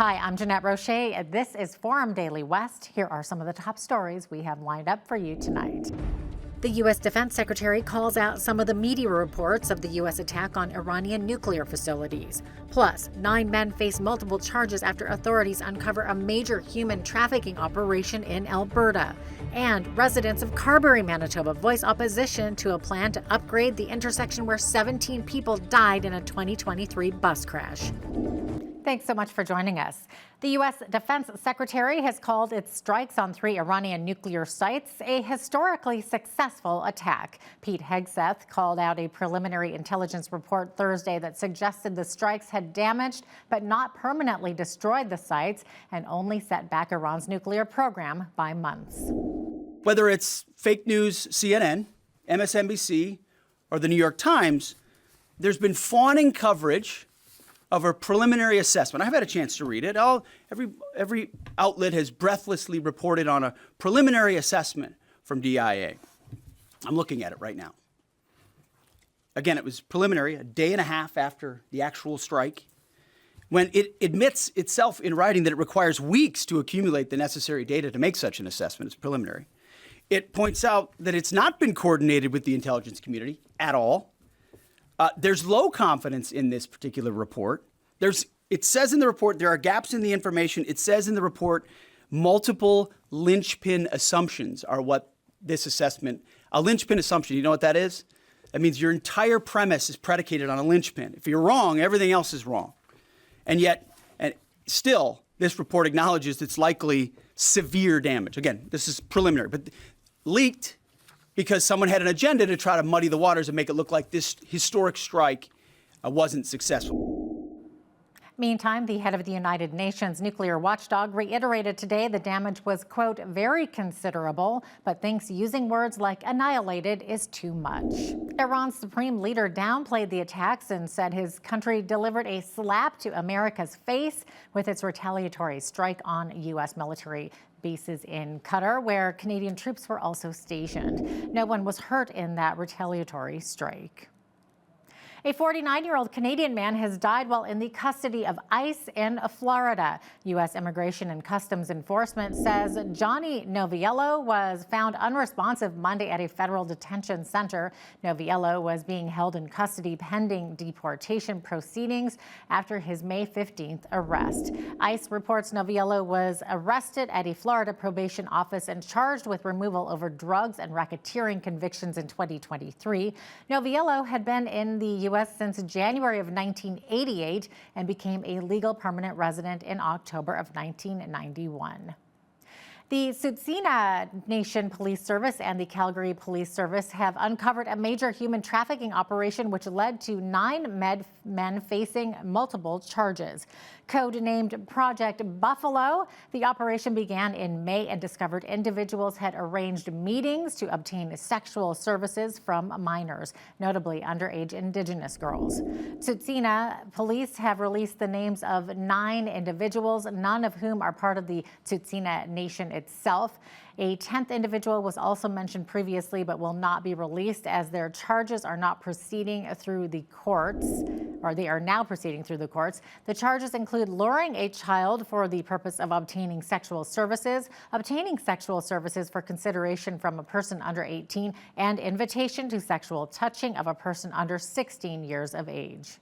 Hi, I'm Jeanette Roche. This is Forum Daily West. Here are some of the top stories we have lined up for you tonight. The U.S. Defense Secretary calls out some of the media reports of the U.S. attack on Iranian nuclear facilities. Plus, 9 men face multiple charges after authorities uncover a major human trafficking operation in Alberta. And residents of Carberry, Manitoba voice opposition to a plan to upgrade the intersection where 17 people died in a 2023 bus crash. Thanks so much for joining us. The U.S. Defense Secretary has called its strikes on 3 Iranian nuclear sites a historically successful attack. Pete Hegseth called out a preliminary intelligence report Thursday that suggested the strikes had damaged but not permanently destroyed the sites and only set back Iran's nuclear program by months. Whether it's fake news, CNN, MSNBC, or the New York Times, there's been fawning coverage of a preliminary assessment. I've had a chance to read it. Every outlet has breathlessly reported on a preliminary assessment from DIA. I'm looking at it right now. Again, it was preliminary, a day and a half after the actual strike, when it admits itself in writing that it requires weeks to accumulate the necessary data to make such an assessment. It's preliminary. It points out that it's not been coordinated with the intelligence community at all. There's low confidence in this particular report. It says in the report there are gaps in the information. It says in the report multiple linchpin assumptions are what this assessment, a linchpin assumption, you know what that is? That means your entire premise is predicated on a linchpin. If you're wrong, everything else is wrong. And yet, still, this report acknowledges it's likely severe damage. Again, this is preliminary, but leaked because someone had an agenda to try to muddy the waters and make it look like this historic strike wasn't successful. Meantime, the head of the United Nations nuclear watchdog reiterated today the damage was, quote, very considerable, but thinks using words like annihilated is too much. Iran's supreme leader downplayed the attacks and said his country delivered a slap to America's face with its retaliatory strike on U.S. military bases in Qatar, where Canadian troops were also stationed. No one was hurt in that retaliatory strike. A 49-year-old Canadian man has died while in the custody of ICE in Florida. U.S. Immigration and Customs Enforcement says Johnny Noviello was found unresponsive Monday at a federal detention center. Noviello was being held in custody pending deportation proceedings after his May 15th arrest. ICE reports Noviello was arrested at a Florida probation office and charged with removal over drugs and racketeering convictions in 2023. Noviello had been in the U.S. since January of 1988 and became a legal permanent resident in October of 1991. The Tsuut'ina Nation Police Service and the Calgary Police Service have uncovered a major human trafficking operation which led to 9 men facing multiple charges. Codenamed Project Buffalo, the operation began in May and discovered individuals had arranged meetings to obtain sexual services from minors, notably underage Indigenous girls. Tsuut'ina police have released the names of 9 individuals, none of whom are part of the Tsuut'ina Nation itself. A 10th individual was also mentioned previously but will not be released as their charges are not proceeding through the courts, or they are now proceeding through the courts. The charges include luring a child for the purpose of obtaining sexual services for consideration from a person under 18, and invitation to sexual touching of a person under 16 years of age.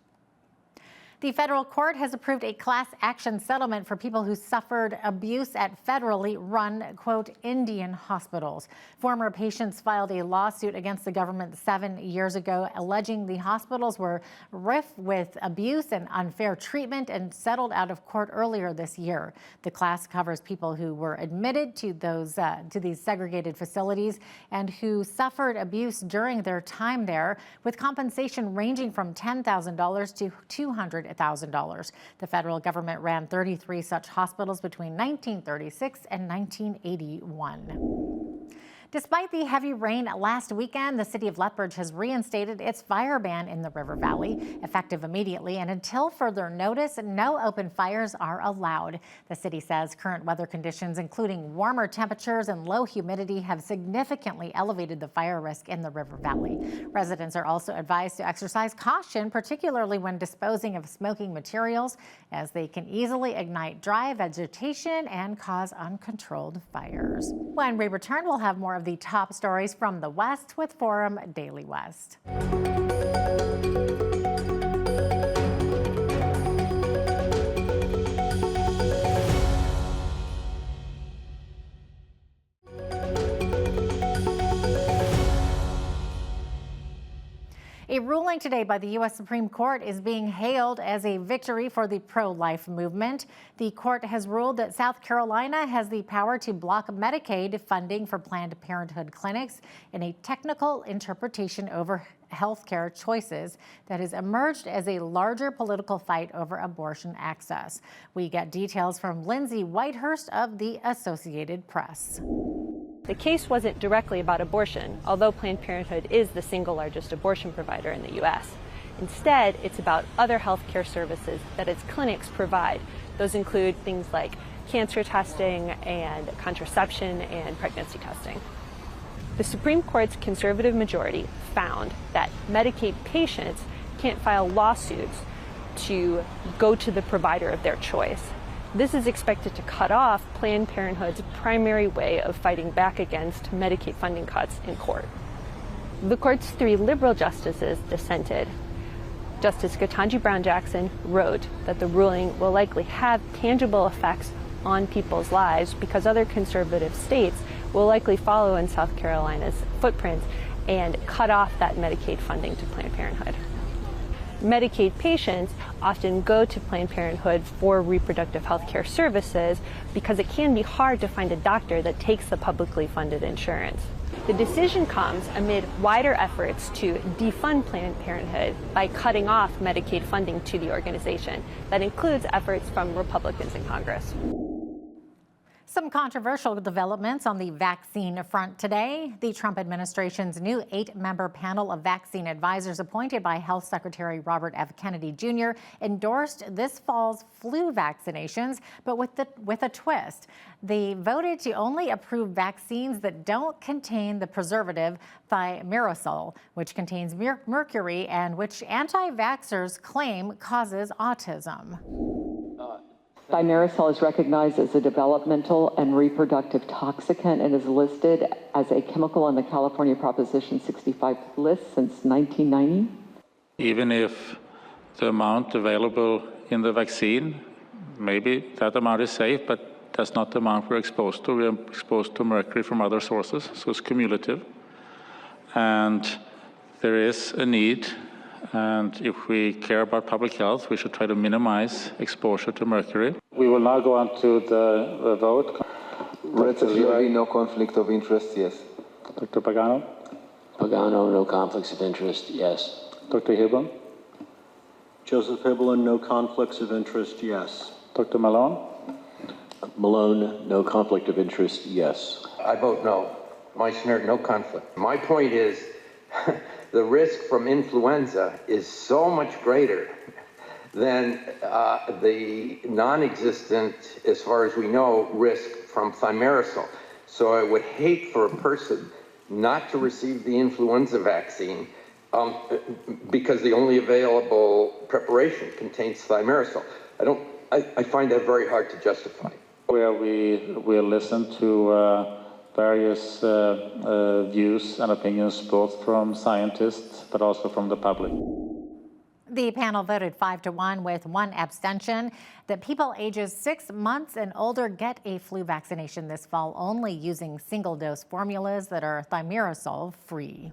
The federal court has approved a class action settlement for people who suffered abuse at federally run, quote, Indian hospitals. Former patients filed a lawsuit against the government 7 years ago, alleging the hospitals were rife with abuse and unfair treatment, and settled out of court earlier this year. The class covers people who were admitted to these segregated facilities and who suffered abuse during their time there, with compensation ranging from $10,000 to $200,000. The federal government ran 33 such hospitals between 1936 and 1981. Despite the heavy rain last weekend, the city of Lethbridge has reinstated its fire ban in the River Valley, effective immediately, and until further notice, no open fires are allowed. The city says current weather conditions, including warmer temperatures and low humidity, have significantly elevated the fire risk in the River Valley. Residents are also advised to exercise caution, particularly when disposing of smoking materials, as they can easily ignite dry vegetation and cause uncontrolled fires. When we return, we'll have more of the top stories from the West with Forum Daily West. A ruling today by the U.S. Supreme Court is being hailed as a victory for the pro-life movement. The court has ruled that South Carolina has the power to block Medicaid funding for Planned Parenthood clinics in a technical interpretation over healthcare choices that has emerged as a larger political fight over abortion access. We get details from Lindsay Whitehurst of the Associated Press. The case wasn't directly about abortion, although Planned Parenthood is the single largest abortion provider in the U.S. Instead, it's about other health care services that its clinics provide. Those include things like cancer testing and contraception and pregnancy testing. The Supreme Court's conservative majority found that Medicaid patients can't file lawsuits to go to the provider of their choice. This is expected to cut off Planned Parenthood's primary way of fighting back against Medicaid funding cuts in court. The court's 3 liberal justices dissented. Justice Ketanji Brown Jackson wrote that the ruling will likely have tangible effects on people's lives because other conservative states will likely follow in South Carolina's footprints and cut off that Medicaid funding to Planned Parenthood. Medicaid patients often go to Planned Parenthood for reproductive health care services because it can be hard to find a doctor that takes the publicly funded insurance. The decision comes amid wider efforts to defund Planned Parenthood by cutting off Medicaid funding to the organization. That includes efforts from Republicans in Congress. Some controversial developments on the vaccine front today. The Trump administration's new 8-member panel of vaccine advisors appointed by Health Secretary Robert F. Kennedy Jr. endorsed this fall's flu vaccinations, but with a twist. They voted to only approve vaccines that don't contain the preservative thimerosal, which contains mercury and which anti-vaxxers claim causes autism. Thimerosal is recognized as a developmental and reproductive toxicant and is listed as a chemical on the California Proposition 65 list since 1990. Even if the amount available in the vaccine, maybe that amount is safe, but that's not the amount we're exposed to. We're exposed to mercury from other sources, so it's cumulative. And there is a need. And if we care about public health, we should try to minimize exposure to mercury. We will now go on to the vote. Relatively no conflict of interest, yes. Dr. Pagano? Pagano, no conflicts of interest, yes. Dr. Hibbeln? Joseph Hibbeln, no conflicts of interest, yes. Dr. Malone? Malone, no conflict of interest, yes. I vote no. Meissner, no conflict. My point is, the risk from influenza is so much greater than the non-existent, as far as we know, risk from thimerosal. So I would hate for a person not to receive the influenza vaccine because the only available preparation contains thimerosal. I find that very hard to justify. Where we will listen to various views and opinions, both from scientists but also from the public. The panel voted 5-1 with 1 abstention that people ages 6 months and older get a flu vaccination this fall only using single-dose formulas that are thimerosal-free.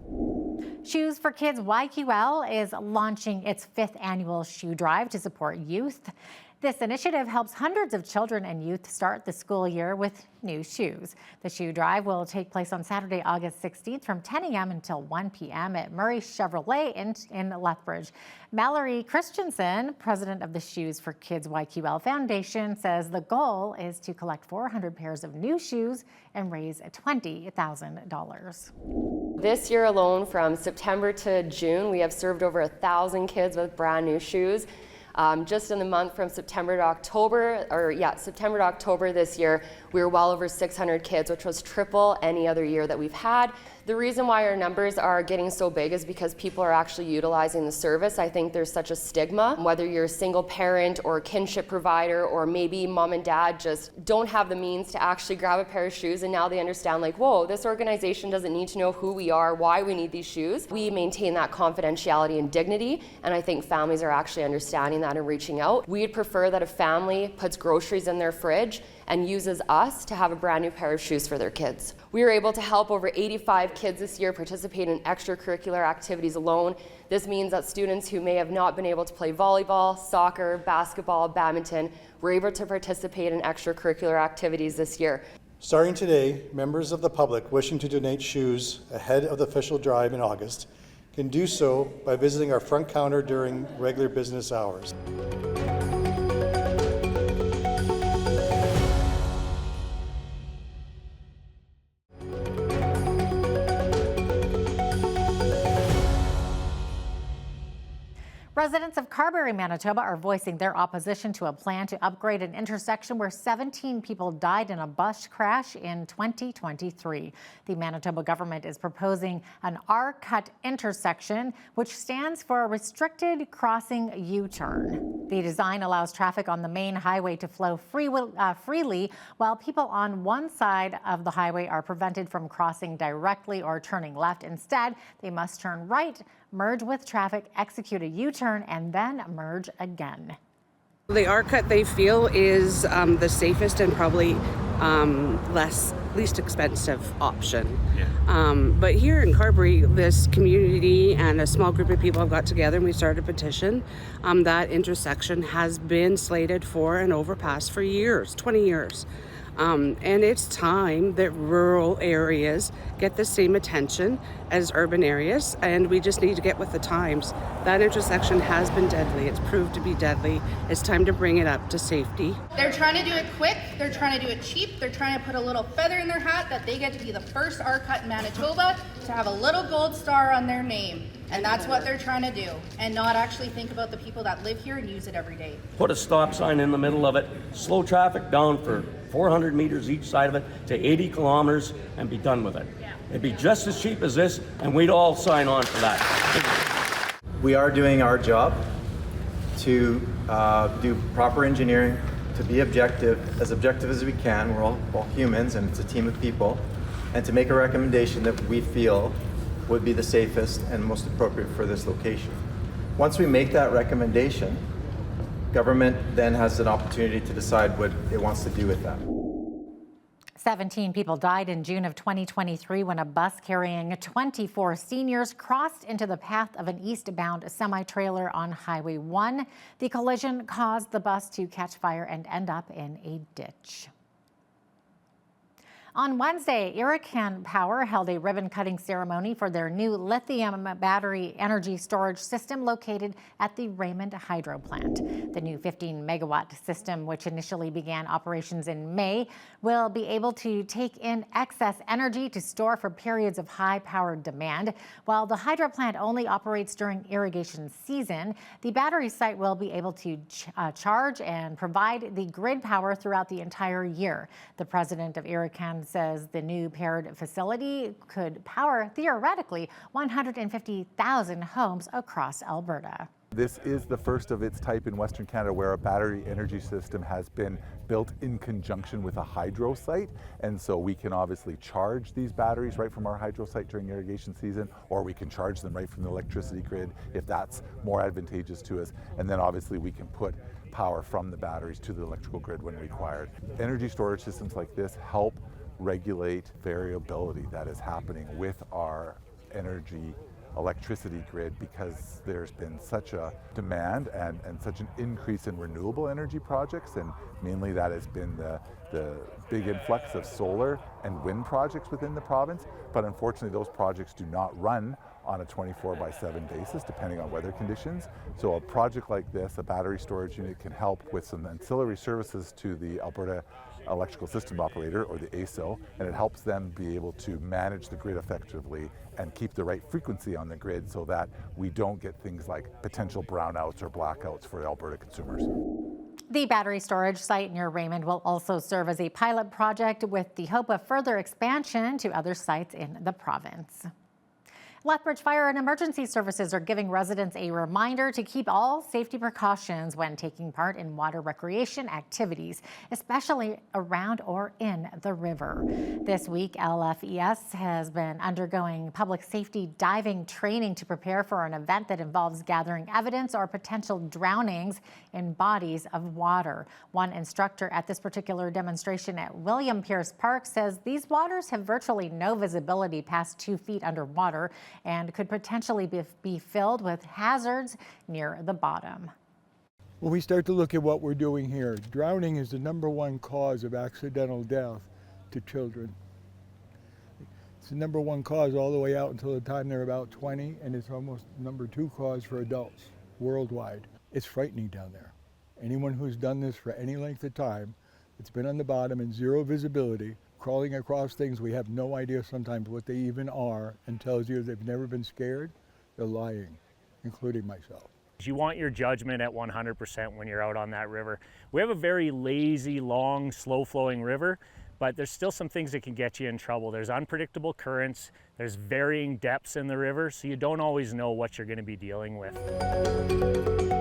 Shoes for Kids YQL is launching its 5th annual shoe drive to support youth. This initiative helps hundreds of children and youth start the school year with new shoes. The shoe drive will take place on Saturday, August 16th from 10 a.m. until 1 p.m. at Murray Chevrolet in Lethbridge. Mallory Christensen, president of the Shoes for Kids YQL Foundation, says the goal is to collect 400 pairs of new shoes and raise $20,000. This year alone, from September to June, we have served over 1,000 kids with brand new shoes. Just in the month from September to October this year, we were well over 600 kids, which was triple any other year that we've had. The reason why our numbers are getting so big is because people are actually utilizing the service. I think there's such a stigma, whether you're a single parent or a kinship provider, or maybe mom and dad just don't have the means to actually grab a pair of shoes, and now they understand, like, whoa, this organization doesn't need to know who we are, why we need these shoes. We maintain that confidentiality and dignity, and I think families are actually understanding that and reaching out. We'd prefer that a family puts groceries in their fridge and uses us to have a brand new pair of shoes for their kids. We were able to help over 85 kids this year participate in extracurricular activities alone. This means that students who may have not been able to play volleyball, soccer, basketball, badminton, were able to participate in extracurricular activities this year. Starting today, members of the public wishing to donate shoes ahead of the official drive in August can do so by visiting our front counter during regular business hours. Residents of Carberry, Manitoba are voicing their opposition to a plan to upgrade an intersection where 17 people died in a bus crash in 2023. The Manitoba government is proposing an R-cut intersection, which stands for Restricted Crossing U-turn. The design allows traffic on the main highway to flow freely, while people on one side of the highway are prevented from crossing directly or turning left. Instead, they must turn right, merge with traffic, execute a U-turn, and then merge again. The R-cut, they feel, is the safest and probably least expensive option. Yeah. But here in Carberry, this community and a small group of people have got together and we started a petition. That intersection has been slated for an overpass for years, 20 years. And it's time that rural areas get the same attention as urban areas, and we just need to get with the times. That intersection has been deadly. It's proved to be deadly. It's time to bring it up to safety. They're trying to do it quick. They're trying to do it cheap. They're trying to put a little feather in their hat that they get to be the first R-cut in Manitoba to have a little gold star on their name. And that's what they're trying to do, and not actually think about the people that live here and use it every day. Put a stop sign in the middle of it, slow traffic down for 400 meters each side of it to 80 kilometers and be done with it. Yeah. It'd be just as cheap as this, and we'd all sign on for that. We are doing our job to do proper engineering, to be objective as we can. We're all humans, and it's a team of people, and to make a recommendation that we feel would be the safest and most appropriate for this location. Once we make that recommendation, government then has an opportunity to decide what it wants to do with that. 17 people died in June of 2023 when a bus carrying 24 seniors crossed into the path of an eastbound semi-trailer on Highway 1. The collision caused the bus to catch fire and end up in a ditch. On Wednesday, Iracan Power held a ribbon-cutting ceremony for their new lithium battery energy storage system located at the Raymond Hydro Plant. The new 15-megawatt system, which initially began operations in May, will be able to take in excess energy to store for periods of high-powered demand. While the hydro plant only operates during irrigation season, the battery site will be able to charge and provide the grid power throughout the entire year. The president of Iracan says the new paired facility could power, theoretically, 150,000 homes across Alberta. This is the first of its type in Western Canada where a battery energy system has been built in conjunction with a hydro site. And so we can obviously charge these batteries right from our hydro site during irrigation season, or we can charge them right from the electricity grid if that's more advantageous to us. And then obviously we can put power from the batteries to the electrical grid when required. Energy storage systems like this help regulate variability that is happening with our energy electricity grid because there's been such a demand and such an increase in renewable energy projects, and mainly that has been the big influx of solar and wind projects within the province. But unfortunately, those projects do not run on a 24/7 basis, depending on weather conditions. So a project like this, a battery storage unit, can help with some ancillary services to the Alberta Electrical System Operator, or the AESO, and it helps them be able to manage the grid effectively and keep the right frequency on the grid so that we don't get things like potential brownouts or blackouts for Alberta consumers. The battery storage site near Raymond will also serve as a pilot project with the hope of further expansion to other sites in the province. Lethbridge Fire and Emergency Services are giving residents a reminder to keep all safety precautions when taking part in water recreation activities, especially around or in the river. This week, LFES has been undergoing public safety diving training to prepare for an event that involves gathering evidence or potential drownings in bodies of water. One instructor at this particular demonstration at William Pierce Park says these waters have virtually no visibility past 2 feet underwater and could potentially be filled with hazards near the bottom. When we start to look at what we're doing here, drowning is the #1 cause of accidental death to children. It's the #1 cause all the way out until the time they're about 20, and it's almost #2 cause for adults worldwide. It's frightening down there. Anyone who's done this for any length of time, it's been on the bottom and zero visibility, crawling across things we have no idea sometimes what they even are, and tells you they've never been scared, they're lying, including myself. You want your judgment at 100% when you're out on that river. We have a very lazy, long, slow-flowing river, but there's still some things that can get you in trouble. There's unpredictable currents, there's varying depths in the river, so you don't always know what you're going to be dealing with.